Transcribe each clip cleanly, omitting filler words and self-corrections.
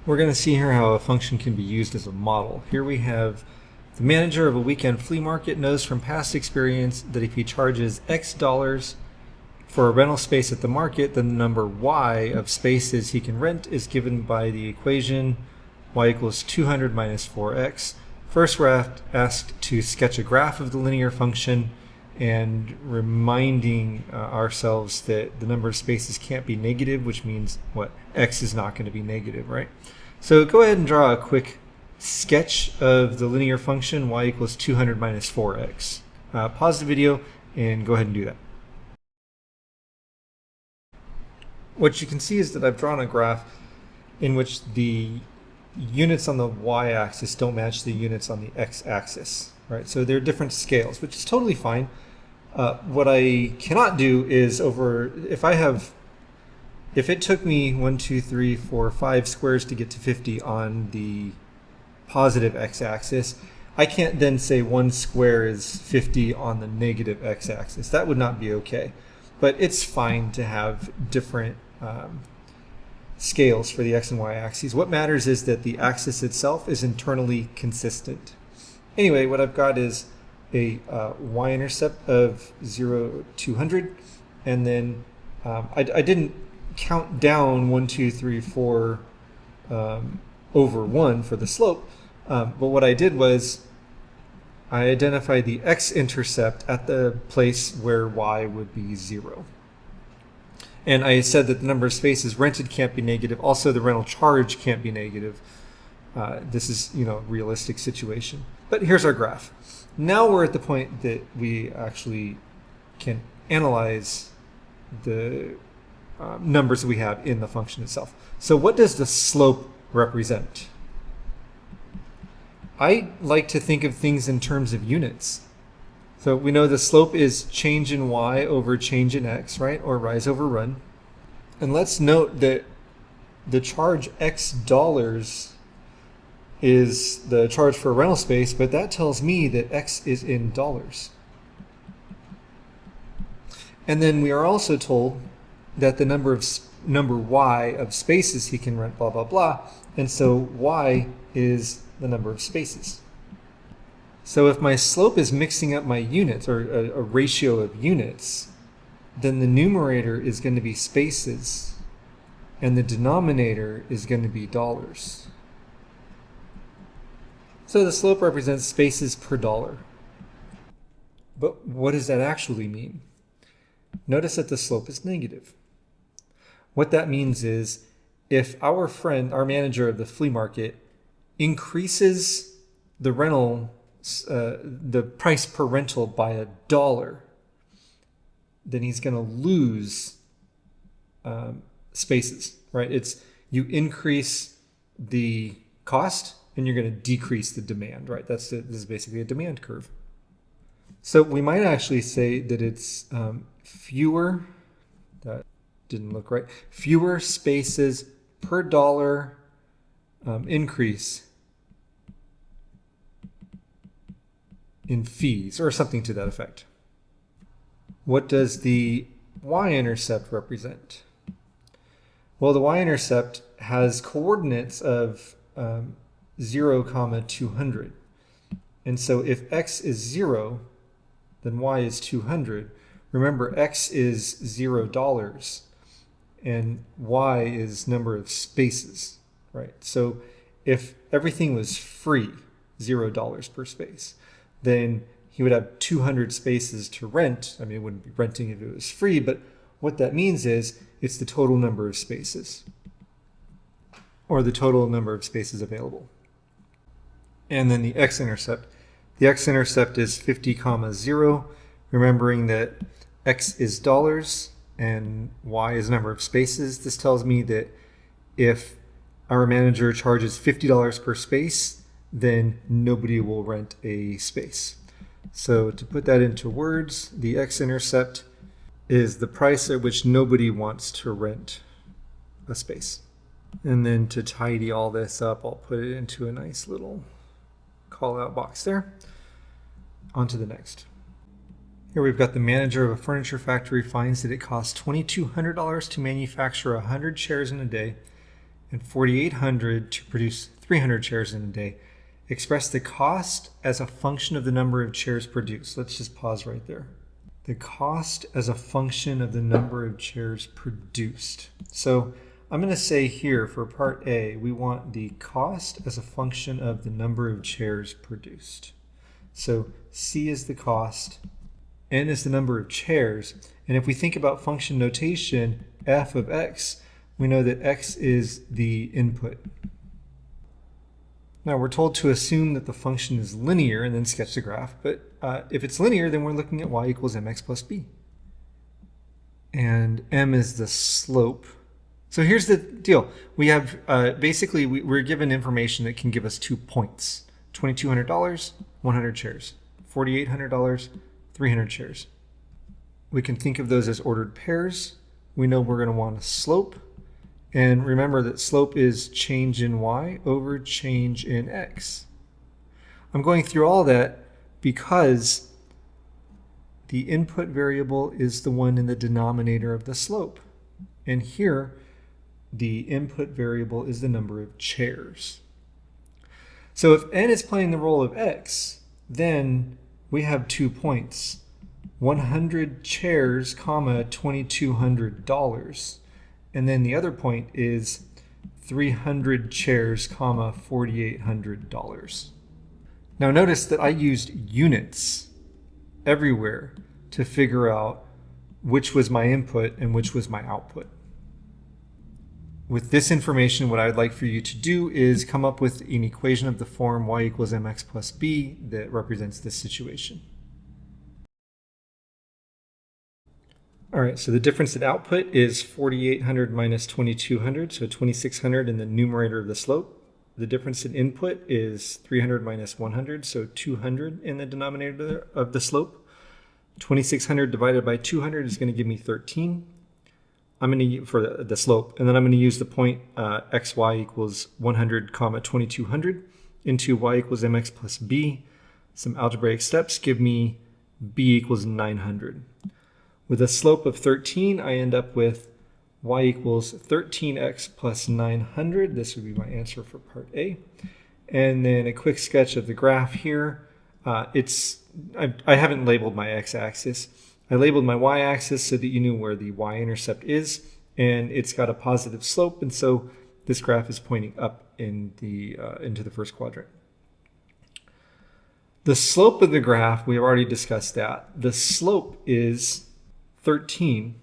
We're going to see here how a function can be used as a model. Here we have the manager of a weekend flea market knows from past experience that if he charges X dollars for a rental space at the market, then the number Y of spaces he can rent is given by the equation Y equals 200 minus 4X. First, we're asked to sketch a graph of the linear function and reminding ourselves that the number of spaces can't be negative, which means what? X is not going to be negative, right? So go ahead and draw a quick sketch of the linear function Y equals 200 minus 4X. Pause the video and go ahead and do that. What you can see is that I've drawn a graph in which the units on the y-axis don't match the units on the x-axis, right? So they're different scales, which is totally fine. What I cannot do is if it took me 1, 2, 3, 4, 5 squares to get to 50 on the positive x-axis, I can't then say 1 square is 50 on the negative x-axis. That would not be okay. But it's fine to have different scales for the x and y axes. What matters is that the axis itself is internally consistent. Anyway, what I've got is a y-intercept of 0 to 100, and then I didn't count down 1, 2, 3, 4 over 1 for the slope, but what I did was I identified the x-intercept at the place where y would be 0. And I said that the number of spaces rented can't be negative. Also, the rental charge can't be negative. This is, a realistic situation. But here's our graph. Now we're at the point that we actually can analyze the numbers that we have in the function itself. So what does the slope represent? I like to think of things in terms of units. So we know the slope is change in y over change in x, right? Or rise over run. And let's note that the charge X dollars is the charge for a rental space, but that tells me that X is in dollars. And then we are also told that the number Y of spaces he can rent, blah, blah, blah. And so Y is the number of spaces. So if my slope is mixing up my units, or a ratio of units, then the numerator is going to be spaces and the denominator is going to be dollars. So the slope represents spaces per dollar. But what does that actually mean? Notice that the slope is negative. What that means is if our friend, our manager of the flea market, increases the price per rental by $1, then he's going to lose spaces, right? You increase the cost and you're going to decrease the demand, right? This is basically a demand curve. So we might actually say that it's fewer, that didn't look right, fewer spaces per dollar increase in fees, or something to that effect. What does the y-intercept represent? Well, the y-intercept has coordinates of 0, 200. And so if x is 0, then y is 200. Remember, x is $0 and y is number of spaces, right? So if everything was free, $0 per space, then he would have 200 spaces to rent. I mean, it wouldn't be renting if it was free, but what that means is it's the total number of spaces, or the total number of spaces available. And then the x-intercept. The x-intercept is 50, 0, remembering that x is dollars and y is number of spaces. This tells me that if our manager charges $50 per space, then nobody will rent a space. So to put that into words, the x-intercept is the price at which nobody wants to rent a space. And then to tidy all this up, I'll put it into a nice little call-out box there. On to the next. Here we've got the manager of a furniture factory finds that it costs $2,200 to manufacture 100 chairs in a day, and $4,800 to produce 300 chairs in a day. Express the cost as a function of the number of chairs produced. Let's just pause right there. The cost as a function of the number of chairs produced. So I'm going to say here for part A, we want the cost as a function of the number of chairs produced. So C is the cost, N is the number of chairs, and if we think about function notation, f of x, we know that x is the input. Now we're told to assume that the function is linear and then sketch the graph, but if it's linear, then we're looking at y equals mx plus b. And m is the slope. So here's the deal. We have, basically, we're given information that can give us 2 points. $2,200, 100 chairs. $4,800, 300 chairs. We can think of those as ordered pairs. We know we're going to want a slope. And remember that slope is change in y over change in x. I'm going through all that because the input variable is the one in the denominator of the slope. And here, the input variable is the number of chairs. So if n is playing the role of x, then we have 2 points. 100 chairs, comma, $2,200. And then the other point is 300 chairs, comma, $4,800. Now notice that I used units everywhere to figure out which was my input and which was my output. With this information, what I'd like for you to do is come up with an equation of the form y equals mx plus b that represents this situation. All right, so the difference in output is 4,800 minus 2,200, so 2,600 in the numerator of the slope. The difference in input is 300 minus 100, so 200 in the denominator of the slope. 2,600 divided by 200 is going to give me 13. I'm going to use for the slope, and then I'm going to use the point xy equals 100, comma 2,200 into y equals mx plus b. Some algebraic steps give me b equals 900. With a slope of 13, I end up with y equals 13x plus 900. This would be my answer for part A. And then a quick sketch of the graph here. I haven't labeled my x-axis. I labeled my y-axis so that you knew where the y-intercept is, and it's got a positive slope, and so this graph is pointing up in into the first quadrant. The slope of the graph, we have already discussed that. The slope is 13,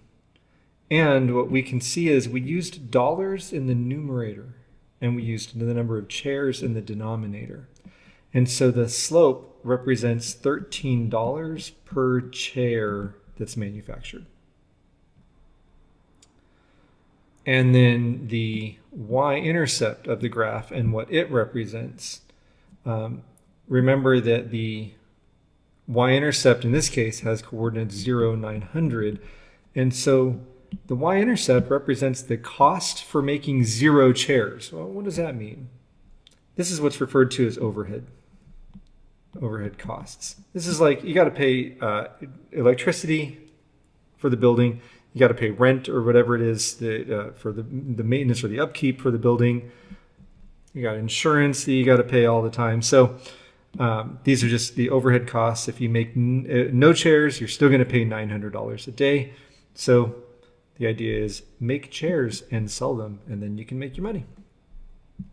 and what we can see is we used dollars in the numerator and we used the number of chairs in the denominator, and so the slope represents $13 per chair that's manufactured. And then the y-intercept of the graph and what it represents, remember that the y-intercept in this case has coordinates 0, 900, and so the y-intercept represents the cost for making 0 chairs. Well, what does that mean? This is what's referred to as overhead costs. This is like you got to pay electricity for the building, you got to pay rent or whatever it is for the maintenance or the upkeep for the building. You got insurance that you got to pay all the time. So these are just the overhead costs. If you make no chairs, you're still going to pay $900 a day. So the idea is make chairs and sell them, and then you can make your money.